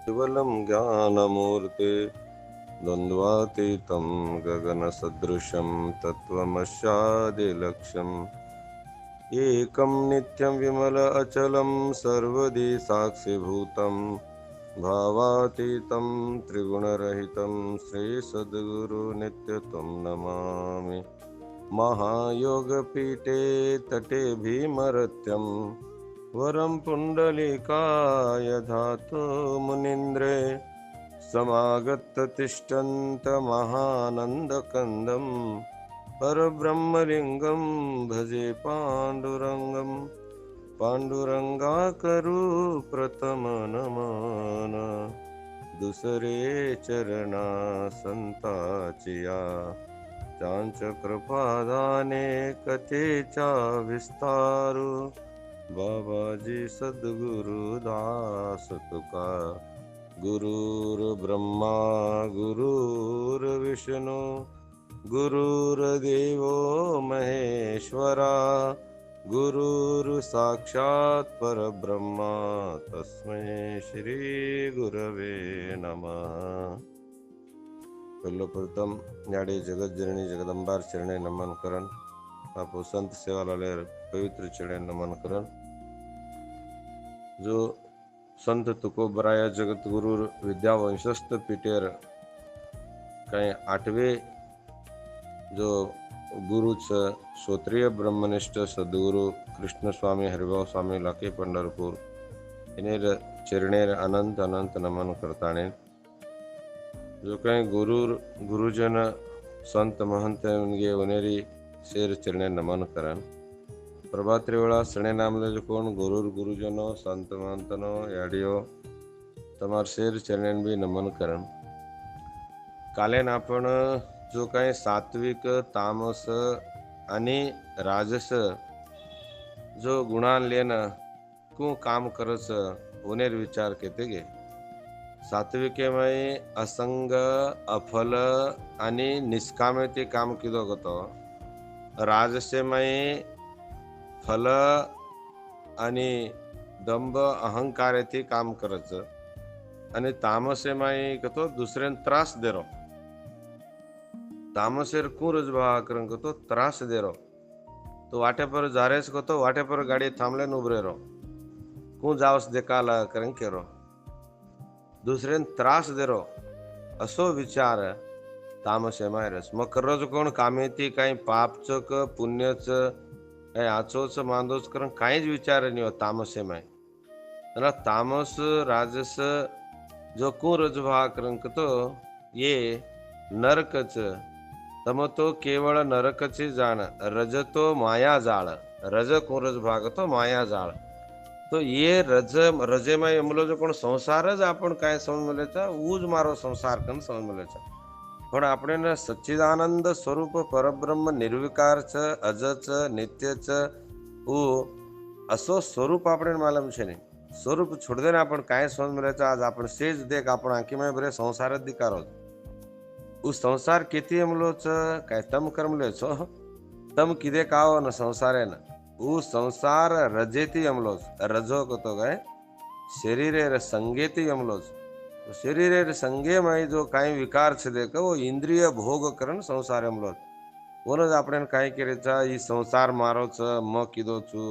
केवलं ज्ञानमूर्ते द्वन्द्वातीतं गगनसदृशं तत्त्वमस्यादिलक्ष्यम् एकं नित्यं विमल अचलं सर्वदि साक्षिभूतं भावातीतं त्रिगुणरहितं श्रीसद्गुरुनित्यत्वं नमामि। महायोगपीठे तटे भीमरत्यं वरं पुण्डलीकाय धातु मुनीन्द्रे समागत्य तिष्ठन्तमहानन्दकन्दं परब्रह्मलिङ्गं भजे पाण्डुरङ्गाकरु प्रथमनमन दुसरे चरणा संताचिया चांच कृपादाने कथेचा विस्तारू बाबाजी सद्गुरुदास तुका गुरुर्ब्रह्मा गुरुर्विष्णू गुरुर्देवो महेश्वरा गुरुर्साक्षात् परब्रह्मा तस्मै श्री गुरवे नमः। सर्वप्रथम न्याडे जगतजननी जगदंबार चरणे नमन करन। आपो संत सेवालाले पवित्र चरणे नमन करन। जो संत तुकोबराया जगत गुरु विद्या वंशस्थ पीठेर काही आठवे जो गुरुच श्रोत्रिय ब्रह्मनिष्ठ सद्गुरु कृष्ण स्वामी हरिभाव स्वामी लाखे पंढरपूर इनेर चरणेर अनंत अनंत नमन करताने जो काही गुरुजन संत महंत उनगे उनेरी शेर चरणे नमन करन। प्रभात्री वेळा सणे नामले जो कोण गुरुजनो संत महंतनो याडियो तमार शेर चरणे भी नमन करन। कालेन आपण जो काही सात्विक तामस आणि राजस जो गुणांलेन कु काम करस उनेर विचार केते गे। सात्विकेमय असंग अफल आणि निष्कामे काम किदो गतो। राजसेमय फल आणि दंभ अहंकार काम करच आणि तामसेमय कतो दुसऱ्यान त्रास देरो। तामसेर कुरज भाव करन को तो त्रास दे रो तो वाटे पर जारेस को तो वाटे पर गाड़ी थांबले उभरे रो कु जावस देखाला करन केरो दुसरे त्रास दे रो असो विचार तामसे मायरस मग करज कोण कामेती काही पापच क पुण्यच काही आचोच मांदोच करन काहीच विचार नाही हो तामसे माय तामस राजस जो कुरज भाव करन को तो ये नरकच तमतो केवळ नरकचे जाण रजतो माया जाळ रज कोरज भाग तो माया जाळ तो ये रजेमय एमलो जो कोण संसारच आपण काय समज मलेचा ऊज मारो संसार कन समज मलेचा पण आपण न सच्चिदानंद स्वरूप परब्रह्म निर्विकारच अजच नित्यच ऊ असो स्वरूप आपण मालूम छे ने स्वरूप छोड़ देने आपण काय समज मलेचा आज आपण सेज देख आपण आंखी में बरे संसार दिकारो उस संसार किती हमलोच काय तम कर्मले छो तम किदे काओ न संसारे न उ संसार रजेती हमलोच रजो को तो गए शरीरे र संगेती हमलोच शरीरे र संगे में जो काही विकार छे देख वो इंद्रिय भोग करन संसार हमलोच वोन आपण काय केरेचा ई संसार मारो छ म किदो छु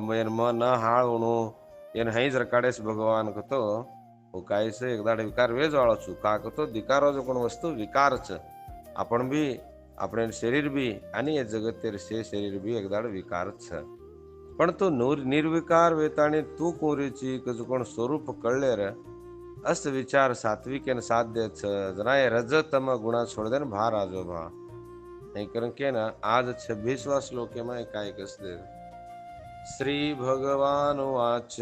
मेन म न हाळवणो एन हईज रकाडेस भगवान को तो वो काय से एकदाड विकार वेज वाळो छु का तो दिकारो जो कोण वस्तु विकार छ आपण भी આપણે शरीर भी आणि हे जगतेर से शरीर भी एकदाड विकार छ पण तो निर्विकार वेताणी तू कोरीची कज कोण स्वरूप कळले रे अस विचार सात्विक न साध्य छ जनाय रजतम गुणा छोड़ देन भार आजो भा नहीं करन के ना आज 26वां श्लोक में काय कसले श्री भगवान वाच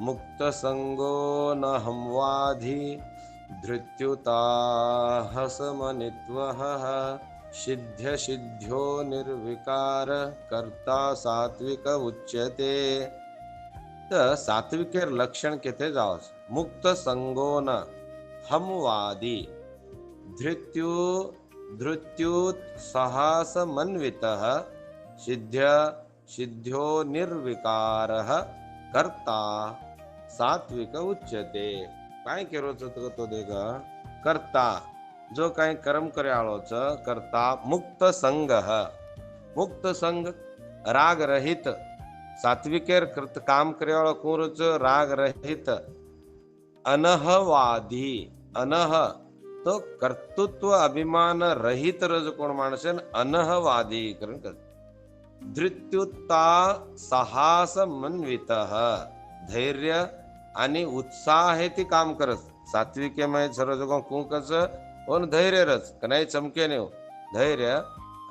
मुक्त संगो न हमवाधि धृत्युताः समनित्वः सिद्ध्य सिद्ध्यो निर्विकार कर्ता सात्विक उच्यते। तर सात्विकेर लक्षण केते जावस मुक्त संगो न हमवादी धृत्युत्साहसमन्वितः सिद्ध्यो निर्विकारः कर्ता सात्विक उच्यते। काय केरो तो देगा करता जो काय कर्म करे आळो छ करता मुक्त संग मुक्त संग राग रहित सात्विकेर कृत काम करे वाळो कोण छ राग रहित अनहवादी अनह तो कर्तृत्व अभिमान रहित रज कोण माणसे अनहवादी करण कर धृत्युत्ता साहस मन्वित धैर्य आणि उत्साह है ती काम करस सात्विकेमय सर्व कुंकच ओन धैर्य रच कनाई चमके ने धैर्य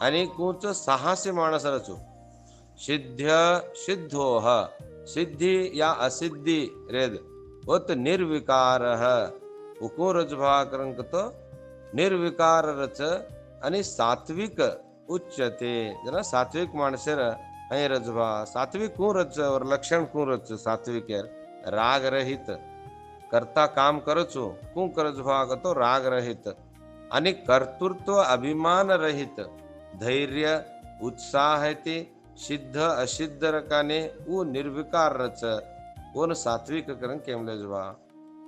आणि कुंच साहसी माणस रचू सिद्ध सिद्धोह सिद्धी या असिद्धी रेद वत निर्विकार उको रजभा करंक तो निर्विकार रच आणि सात्विक उच्चते जना सात्विक माणसेर અહીં રજવા સાત્વિક કું રચ और લક્ષણ કું રચ સાત્વિક રાગ રહિત કરતા કામ કરો છો કું કરજવા તો રાગ રહિત અને કર્તૃત્વ અભિમાન રહિત ધૈર્ય उत्साह ते सिद्ध असिद्ध रकाने वो निर्विकार रच ओन सात्विक करण केम लेजवा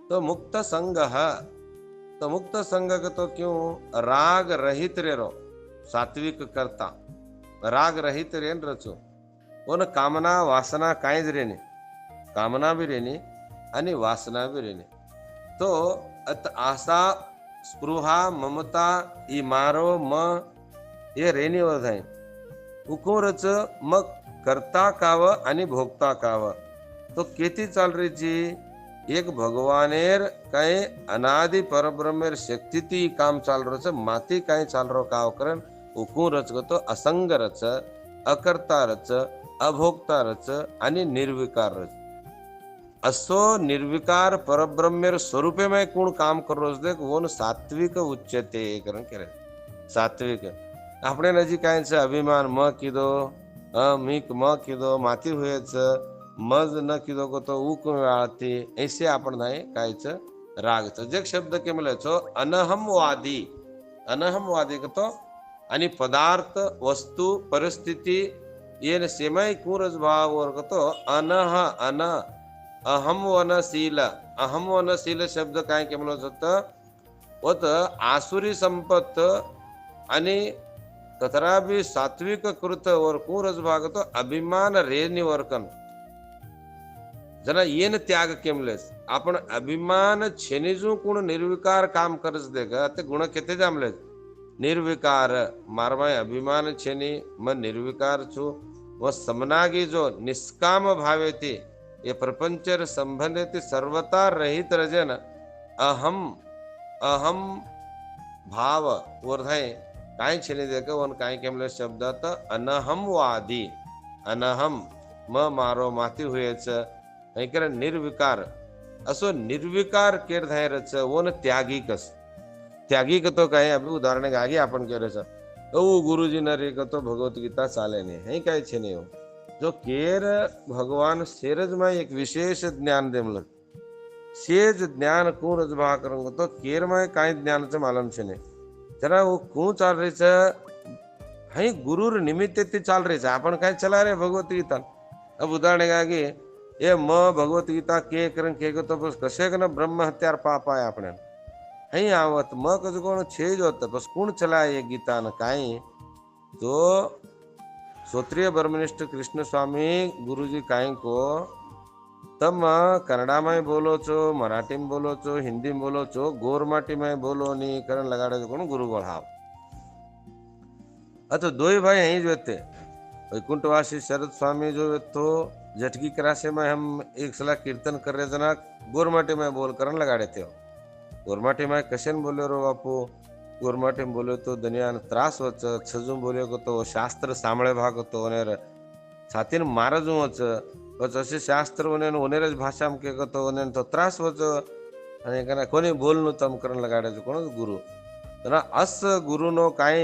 तो मुक्त संग तो मुक्त संग तो क्यों राग रहित रे रो सात्विक करता राग रहित रेन रचो ओन कामना वासना कांईज रेने कामना भी रेनी आणि वासना भी रेनी तो अत आशा स्पृहा ममता ई मारो म ये रेनी वधाय उकोरच मग करता काव आणि भोगता काव तो केती चाल रही एक भगवानेर काय अनादि परब्रह्मेर शक्ति ती काम चाल रच माती काय चाल रो काव करन उकू रच तो असंग रच अकर्ता रच अभोक्ता रच आणि निर्विकार रच असो निर्विकार परब्रह्मेर स्वरूपे में कोण काम करो देख वो सात्विक उच्चते करण करे सात्विक આપણે નજી કાંઈ છે અભિમાન મ કીધો મીક મ કીધો માથી હોય છે મજ ન કીધો કો તો ઉક વાળતી ऐसे आपण नाही काय છે રાગ છે જે શબ્દ કે મળે છો અનહમવાદી કતો आणि पदार्थ वस्तू परिस्थिती येन सेमय कूरज भाव और कतो अनह अन अहम वनशील शब्द काय के म्हणलो होत होत आसुरी संपत आणि तथरा भी सात्विक कृत और कुरज भाग तो अभिमान रे निवर्कन जना येन त्याग केमलेस आपण अभिमान छेनीजू कोण निर्विकार काम करस देगा ते गुण केते जामले निर्विकार मारमाय अभिमान छेनी म निर्विकार छु व समनागी जो निष्काम भावे ते ये प्रपंचर संबंधित सर्वता रहित रजन अहम अहम भाव वर्धाय काय छेने देख वन काय केमले शब्दात अनहमवादी अनहम म मारो माती हुएच ऐकर निर्विकार असो निर्विकार केर धायरच वन त्यागी कस त्यागी कतो काय अभी उदाहरण आगे आपण केरे छ ओ गुरुजी न रे कतो भगवत गीता चाले ने हे काय छेने हो जो केर भगवान सेरज में एक विशेष ज्ञान देमल सेज ज्ञान को रजभा करंग तो केर में काय ज्ञान च मालूम छेने जरा वो कौन चाल रही है हई गुरुर निमित्त ती चाल रही है अपन काय चला रहे भगवत गीता अब उदाहरण आगे ये म भगवत गीता के करन के तो बस कसे कन ब्रह्म हत्यार पाप आए अपने हई आवत म कज कोण छे जो बस कौन चला ये गीता न काय तो श्रोत्रिय ब्रह्मनिष्ठ कृष्ण स्वामी गुरुजी काय को तम कन्नड़ा में बोलो छो मराठी में बोलो छो हिंदी में बोलो छो गोरमाटी में बोलो नहीं करण लगाड़े कौन गुरु बढ़ाव अच्छा दो ही भाई यहीं जो थे वैकुंठवासी शरद स्वामी जो तो जटकी करासे में हम एक सलाह कीर्तन कर रहे जना गोरमाटी में बोल करण लगाड़े थे गोरमाटी में कशन बोले रो बापू गोरमाटी में बोले तो दुनिया त्रास वच छजू बोले को तो शास्त्र सांभळे भाग तो छातीन मारजू वच बस असे शास्त्र ओनेरच भाषा में के तो ओने तो त्रास वचो आणि कना कोणी बोलनु तम करण लगाड़े कोण गुरु तना अस गुरु नो काय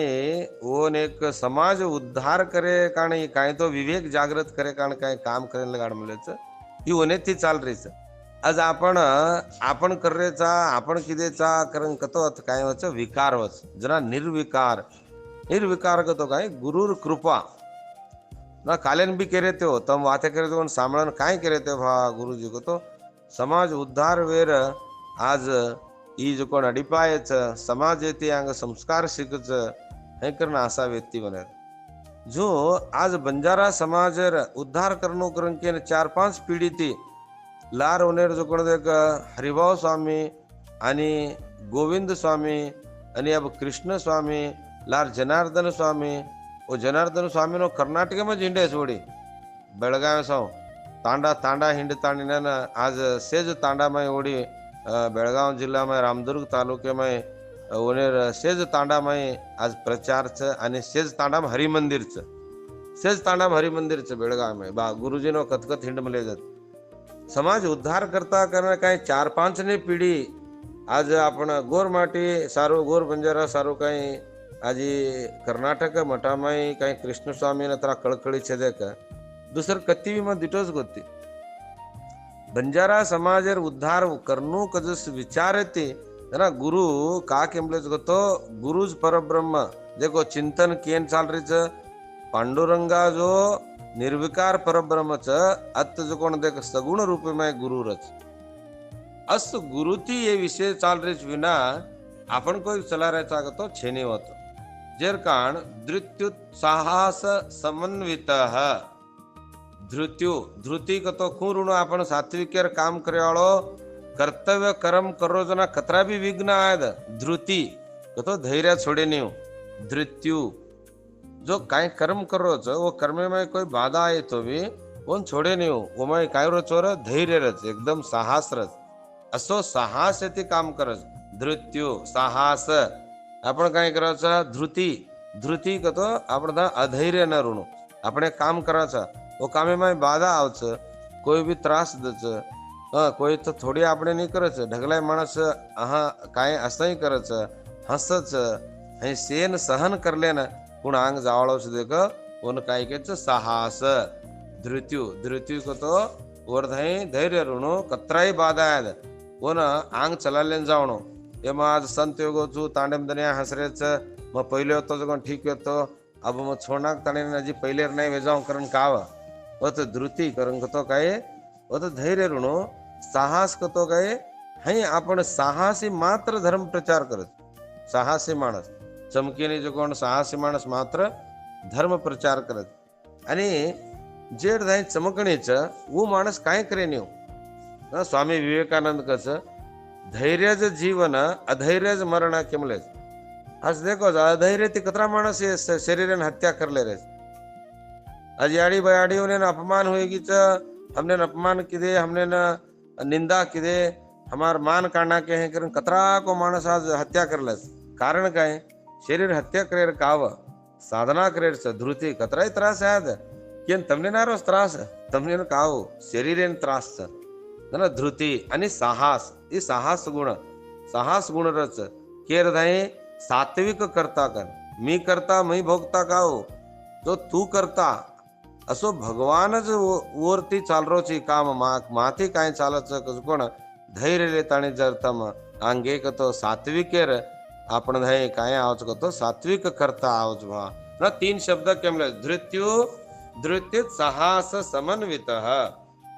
ओन एक समाज उद्धार करे कारण काय तो विवेक जागृत करे कारण काय काम करे लगाड मलेच ही ओने ती चाल रहीच आज आपण कररेचा आपण किदेचा करण कतो काय वच विकार वच जरा निर्विकार कतो काय गुरुर कृपा ना कालेन भी करे तो तम वाते करे तो सामळन काय करे ते भा गुरुजी को तो समाज उद्धार वेर आज ई जो कोण अडिपायच समाज येते अंग संस्कार शिकच हे करण असा व्यक्ती बने जो आज बंजारा समाज उद्धार करनो करण के 4-5 पिढी ती लार ओनेर जो कोण देख हरिभाव स्वामी आणि गोविंद स्वामी आणि अब कृष्ण स्वामी लार जनार्दन स्वामी वो जनार्दन स्वामी नो कर्नाटक में हिंडे सोडी बेळगाव साव तांडा तांडा हिंड तांडीन आज सेज तांडा में ओडी बेळगाव जिल्हा में रामदुर्ग तालुके में ओनेर सेज तांडा में आज प्रचार च आणि सेज तांडा में हरि मंदिर च सेज तांडा में हरि मंदिर च बेळगाव में बा गुरुजी नो कथकथ हिंड मले जात समाज उद्धार करता करना काय 4-5 ने पिढी आज आपण गोरमाटी सारो गोर बंजारा सारो काही आजी कर्नाटक मठामाई काही कृष्णस्वामी ತರ ಕಳಕಳಿ ಚದಕ दुसर कत्ती में दिटोस गोती बंजारा समाजर उद्धार करनो कजस विचारते ना गुरु का केमलेच गोतो गुरुज परब्रह्म देखो चिंतन केन चाल रीच पांडुरंगा जो निर्विकार परब्रह्म च अत जो कोण देख सगुण रूप में गुरु रच अस गुरुती ये विषय चाल रीच विना आपण कोई चला रायचा गतो छेनी होतो जेर कारण धृत्युत्साहास समन्वित धृती कतो खूण आपण सात्विकेर काम करेवाळो कर्तव्य कर्म करो जना कतरा भी विघ्न आयद धृती कतो धैर्य छोड़े नहीं धृत्यु जो काय कर्म करो वो कर्म में कोई बाधा आए तो भी वो छोड़े नहीं वो मैं काय रो चोर धैर्य रच एकदम साहस रच असो साहस येते काम करच धृत्यु साहस आपण काय करायचं धृती कतो आपण अधैर्य न ऋणू આપણે કામ करायचं वो कामे में बाधा आवच कोई भी त्रास दच कोई तो थोड़ी આપણે नहीं करच ढगलाय माणस आहा काय असंही करच हसच हे सेन सहन करले ना कोण अंग जावळोच देख कोण काय केच साहस धृत्यु को तो वर्धय धैर्य ऋणो कतराई बाधा आद कोण अंग चलालेन जावणो एमा आज संत योगो छु तांडेम दनिया हसरेच मग पहिले होतो जो ठीक होतो अब मग छोनाक ताणे जी पहिले नाही वेजाव करण काव होत धृती करण कतो काय होत धैर्य ऋणो साहस कतो काय हे आपण साहसी मात्र धर्म प्रचार करत साहसी माणस चमकीने जो कोण साहसी माणस मात्र धर्म प्रचार करत आणि जेड जाय चमकणीच वो माणस काय करे नेव स्वामी विवेकानंद कस धैर्यज जीवन अधैर्यज मरण केमले आज देखो अधैर्य ती कतरा माणस शरीर हत्या करले रे आज याड़ी बयाड़ी उन्हें अपमान होएगी हमने अपमान किदे हमने न निंदा किदे हमार मान काढना के हैं करण कतरा को माणस आज हत्या करलस कारण काय शरीर हत्या करे काव साधना करे धृती कतराई त्रास आद केन तमने नारो त्रास तमने काव शरीरेन त्रास ना धृती आणि साहस ई साहस गुण रच केर धाय सात्विक करता कर मी करता मी भोगता काव जो तू करता असो भगवानच वरती चालरोची काम माथी काय चालच कोण धैर्य लेताणी जरतम अंगे कतो सात्विकेर आपण धाय काय आवच कतो सात्विक करता आवच भा ना 3 शब्द केमले धृत्य साहस समन्वित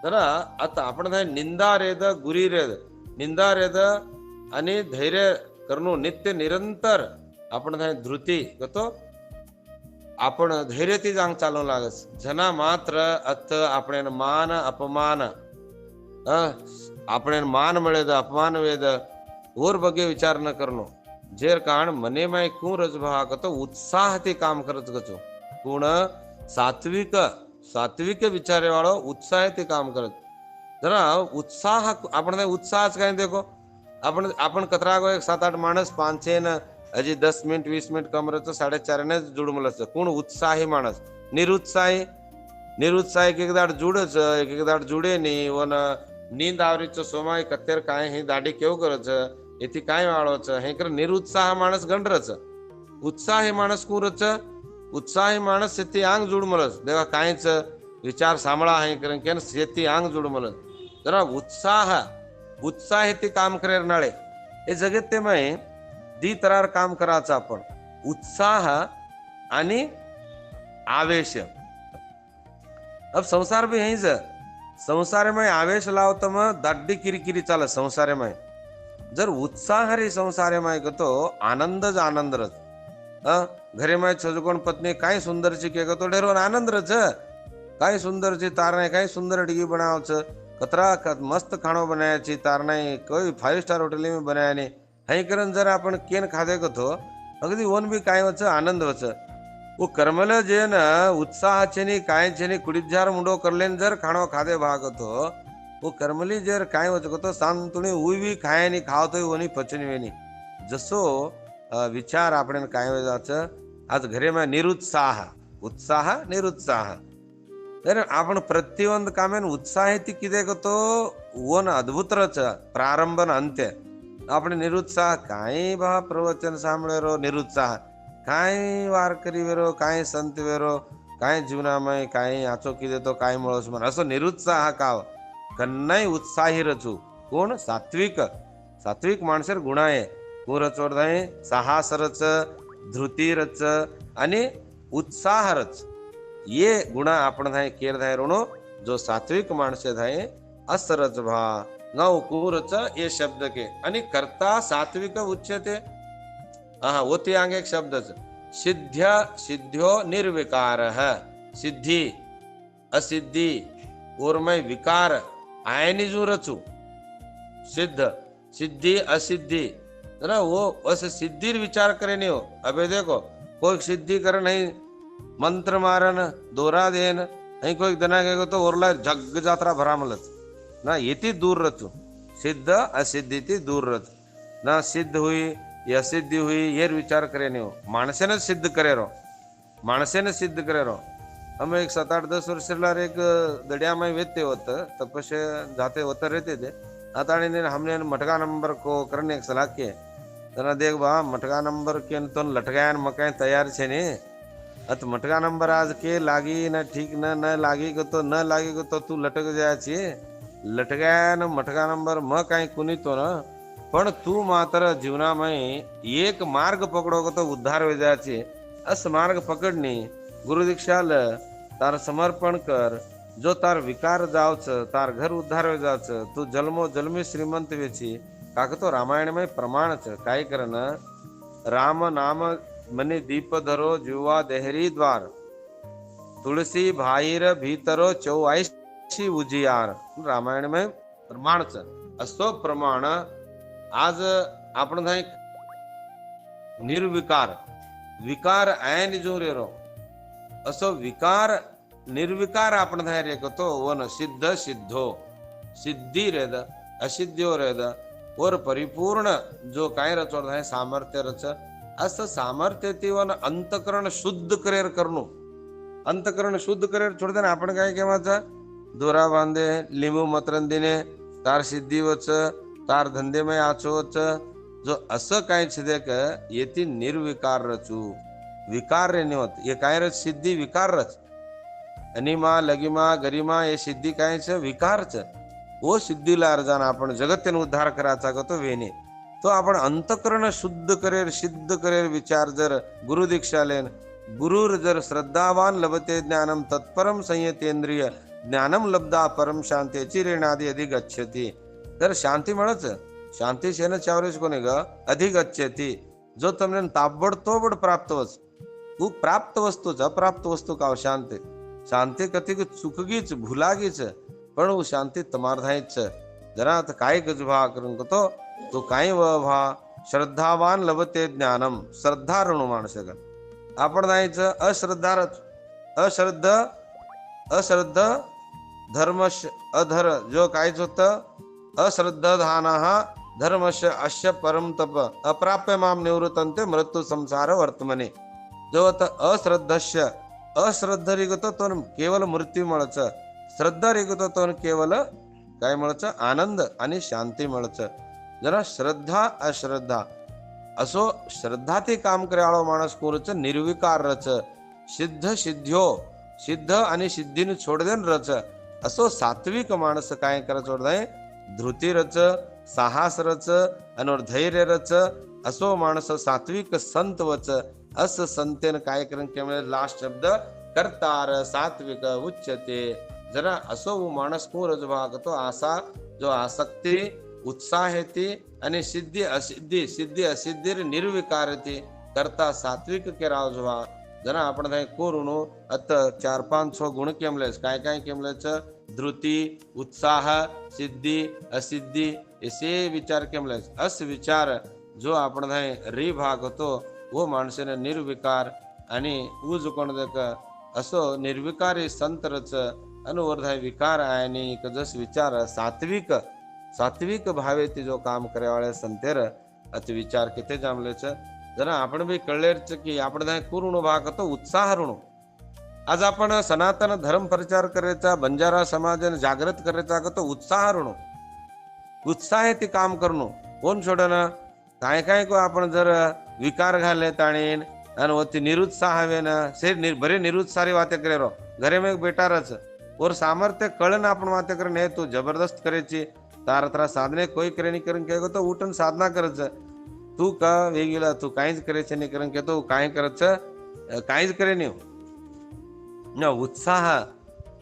तर आता आपण धाय निंदा रेद गुरी रेद निंदा रेद आणि धैर्य करणो नित्य निरंतर आपण धाय धृती कतो आपण धैर्य ती जांग चालू लागस जना मात्र अत आपण मान अपमान आपण मान मिळेद अपमान वेद और बगे विचार न करनो जेर कारण मने में कू रजभा कतो उत्साह ते काम करत गचो कोण सात्विक विचारे वाळो उत्साह ते काम करत जरा उत्साह आपण उत्साह काय देखो आपण कतरा गो 7-8 माणस 5-6 न अजी 10 मिनिट 20 मिनिट कमरच 4.5 ने जुडमलस कोण उत्साही माणस निरुत्साही एक दाड जुडच एक दाड जुडे नहीं वन नींद आवरीच सोमाय कत्तेर काय हे दाडी केव करच येती काय वाळोच हे कर निरुत्साह माणस गंडरच उत्साही माणस कुरच उत्साही माणस शेती आंग जुडमलस देवा कायच विचार सांभाळा हे करन केन शेती आंग जुडमलस जरा उत्साह ते काम करे नाळे हे जगत ते मै दी तरार काम करायचं आपण उत्साह आणि आवेश अब संसार भी यही संसारेमय आवेश लावतं मग दाड्डी किरकिरी चाल संसारेमय जर उत्साह रे संसारेमय गतो आनंदच आनंदरच घरेमय छजकोण पत्नी काय सुंदरची के गतो ढेरो आनंद रच काय सुंदरची तारणे काय सुंदर अडगी बनावच कतरा मस्त खाणो बनायाची तारणे कोई 5 स्टार होटल में बनाया नहीं हई करन जर आपण केन खादे गतो अगदी ओन बी काय वच आनंद वच वो कर्मल जे न उत्साह छेनी काय छेनी कुडिजार मुंडो करलेन जर खाणो खादे भागतो वो कर्मली जर काय वच गतो सांतुणी उवी खायनी खावतोय वनी पचनी वेनी जसो विचार आपण काय जाच आज घरे में निरुत्साह उत्साह निरुत्साह तर आपण प्रतिबंध कामेन उत्साह ती किदे गतो वन अद्भुत रच प्रारंभ न अंत्य आपण निरुत्साह काय बा प्रवचन सांभळे रो निरुत्साह काय वारकरी वेरो काय संत वेरो काय जीवनामय काय आचो किदे तो काय मळस मन असो निरुत्साह काव कन्नाई उत्साही रचू कोण सात्विक सात्विक माणसर गुण आहे कोरच ओरधाय साहसरच धृतीरच आणि उत्साहरच ये गुण आपण धाय केर धाय ऋणो जो सात्विक माणसे धाय असरच भा नौ कुरच ये शब्द के आणि कर्ता सात्विक उच्यते होती आगे एक शब्दच सिद्ध्य सिद्ध्यो निर्विकार सिद्धि असिद्धि ओरमय विकार आयनी जो रचू सिद्ध सिद्धि असिद्धि ना वो बस सिद्धि विचार करे नहीं हो अबे देखो कोई सिद्धि करे नहीं मंत्र मारन दोरा देन અહીં કોઈક દના કહે તો ઓરલા જગ જાત્રા ભરામલત ના એથી દૂર રચું સિદ્ધ અસિદ્ધિથી દૂર રચ ના સિદ્ધ हुई या असिद्धि हुई ये विचार करे नहीं हो माणसे ने सिद्ध करे रो माणसे ने सिद्ध करे रो हम एक 7-8-10 वर्ष एक दड़िया में वेते होत तपसे जाते होते रहते थे आता हमने मटका नंबर को करने एक सलाह किए तना देख बा मटका नंबर के तो लटकाया मकान तैयार छे ने अत मटका नंबर आज के लागी न ठीक न लागी को तो न लागी को तो तू लटक जाय छे लटकाया न मटका नंबर म काई कुनी तो न पण तू मात्र जीवनामय एक मार्ग पकडो तो उद्धार हो जाय छे अस मार्ग पकडनी गुरु दीक्षा ल तार समर्पण कर जो तार विकार जावच तार घर उद्धार हो जावच तू जन्मो जन्मी श्रीमंत वेची काक तो रामायण में प्रमाण छ काय करन राम नाम मने दीप धरो जुवा देहरी द्वार तुलसी भाईर भीतरो 84 उजियार रामायण में प्रमाण छ असो प्रमाण आज आपण धाय निर्विकार विकार ऐन जो रे रो असो विकार निर्विकार आपण धाय रे तो वन सिद्ध सिद्धो सिद्धि रेद असिद्ध्यो रेद और परिपूर्ण जो काय रचोड धाय सामर्थ्य रच अस सामर्थ्य ती वन अंतकरण शुद्ध करेर करनो अंतकरण शुद्ध करेर छोड़ देना आपण काय केवाचा दोरा बांधे लिंबू मतरन दिने तार सिद्धि वच तार धंधे में आचोच जो असं काय छे के येती निर्विकार रचू विकार रे नहीं होत ये काय रच सिद्धि विकार रच अनिमा लगिमा गरिमा ये सिद्धि काय छे विकार छ वो सिद्धीला अर्जान आपण जगतने उद्धार कराचा तो वेने तो आपण अंतकरण शुद्ध करेर सिद्ध करेर विचार जर गुरु दीक्षा लेन गुरुर जर श्रद्धावान लभते ज्ञानम तत्परम संयतेंद्रिय ज्ञानम लब्धा परम शांती चिरेणादि अधिगच्छति तर शांती मिळच शांती शेन चावरेश कोने ग अधिगच्छति जो तमने ताबडतोब प्राप्त वस्तु तू प्राप्त वस्तु अप्राप्त वस्तु का शांति शांति कति चुकगीच भूलागीच पण वो शांति तमार धायच जरा त काय गजभा करून तो तो काय भा श्रद्धावान लभते ज्ञानम श्रद्धा ऋणू माणस का आपण धायच अश्रद्धारच अश्रद्ध अश्रद्ध धर्मश अधर जो कायच होत अश्रद्धानाः धर्मस्य अस्य परम तप अप्राप्य माम निवृत्तन्ते मृत्यु संसार वर्तमने जो अश्रद्धस्य अश्रद्ध रिगतो तो केवल मृत्यू मळच श्रद्धा रिगतो तो केवल काय मळच आनंद आणि शांती मळच जरा श्रद्धा अश्रद्धा असो श्रद्धा ते काम कराळो माणस कोरच निर्विकार रच सिद्ध सिद्ध्यो सिद्ध आणि सिद्धीने छोड देन रच असो सात्विक माणस काय कर छोडदाय धृती रच साहस रच आणि धैर्य रच असो माणस सात्विक संत वच अस संतेन काय करन के लास्ट शब्द कर्तार सात्विक उच्यते जरा असो माणस को रजभागतो असा जो आसक्ती उत्साह येते आणि सिद्धी असिद्धी निर्विकारते करता सात्विक के राजवा जना आपण काय कोरुनो अत 4-5 गुण केमलेस काय केमलेच धृती उत्साह सिद्धी असिद्धी ऐसे विचार केमलेस अस विचार जो आपण काय री भाग होतो वो माणसेने निर्विकार आणि उज कोण असो निर्विकारी संतरच अनुवर्धाय विकार आणि जस विचार सात्विक भावे ते जो काम करे वाले संतेर अति विचार किती जामलेच जरा आपण बी कळलेच की आपण पूर्ण भाग तो उत्साह ऋण आज आपण सनातन धर्म प्रचार करायचा बंजारा समाजाने जागृत करायचा का तो उत्साह ऋण उत्साह ते काम करणं कोण सोडन काय को आपण जर विकार घाले ताणीन आणि वती निरुत्साह वेन से बरे निरुत्साही वाते करे रो घरे में बेटारच और सामर्थ्य कळन आपण वाते करे नाही तू जबरदस्त करायची तार साधने कोई करे नहीं करन के तो उठन साधना करच तू का वेगळा तू काहीच करायचं नाही कारण की तो काय करायचं काहीच करे नाही न उत्साह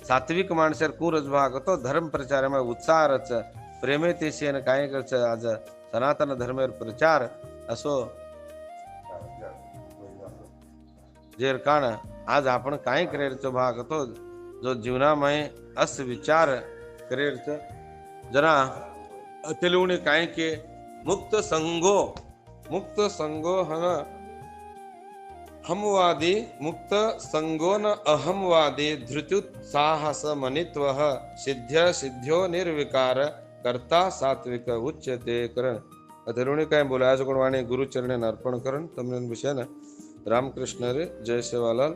सात्विक माणसर कुरच भाग तो धर्म प्रचार में उत्साहच प्रेमे तेशीन काय करायचं आज सनातन धर्मेर प्रचार असो जेर काण आज आपण काय करेरचो भाग तो जो जीवनामय अस विचार करेरच जरा तेलुणे काय के मुक्त संगो हन हमवादी मुक्त संगो न अहमवादी धृत्युत्साहस मनित्व सिद्ध्यो निर्विकार करता सात्विक उच्यते करण तेलुणे काय बोला आज कोण वाणी गुरुचरणे अर्पण करण तमने विषय ना रामकृष्ण रे जय सेवालाल।